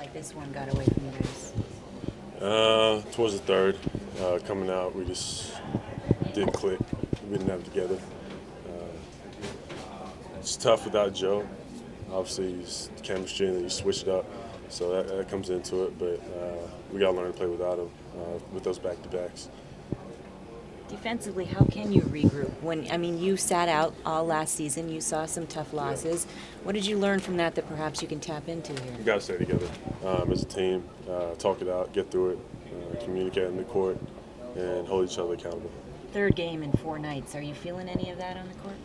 like this one got away from you guys? Towards the third, coming out, we just didn't click. We didn't have it together. It's tough without Joe. Obviously, he's chemistry and then you switch it up, so that comes into it. But we got to learn to play without him with those back-to-backs. Defensively, how can you regroup? You sat out all last season. You saw some tough losses. Yeah. What did you learn from that perhaps you can tap into here? We got to stay together as a team, talk it out, get through it, communicate in the court, and hold each other accountable. Third game in 4 nights. Are you feeling any of that on the court?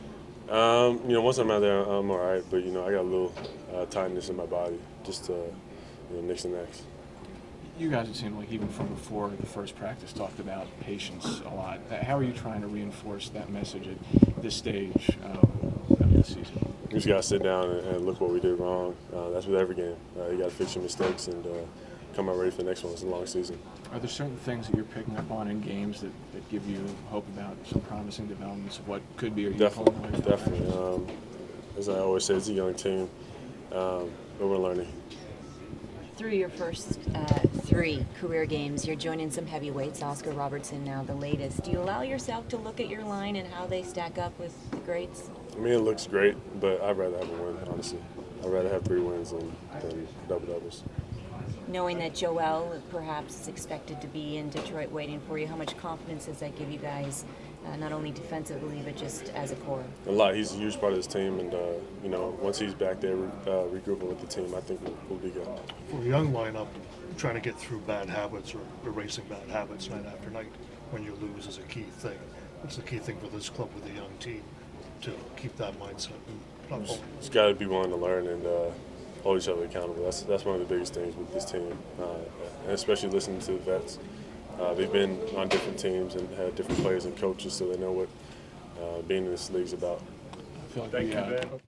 Once I'm out there, I'm all right, but I got a little tightness in my body, just nicks and necks. You guys, it seemed like even from before the first practice, talked about patience a lot. How are you trying to reinforce that message at this stage of the season? You just got to sit down and look what we did wrong. That's with every game. You got to fix your mistakes and come out ready for the next one. It's a long season. Are there certain things that you're picking up on in games that give you hope about some promising developments of what could be? Definitely. As I always say, it's a young team, but we're learning. Through your first 3 career games, you're joining some heavyweights, Oscar Robertson now the latest. Do you allow yourself to look at your line and how they stack up with the greats? It looks great, but I'd rather have a win, honestly. I'd rather have 3 wins than double-doubles. Knowing that Joel perhaps is expected to be in Detroit waiting for you, how much confidence does that give you guys, not only defensively but just as a core? A lot. He's a huge part of this team, and once he's back there regrouping with the team, I think we'll be good. For a young lineup, trying to get through bad habits or erasing bad habits night after night when you lose is a key thing. What's the key thing for this club with a young team to keep that mindset? It's got to be willing to learn and hold each other accountable. That's one of the biggest things with this team, and especially listening to the vets. They've been on different teams and had different players and coaches, so they know what being in this league is about. I feel like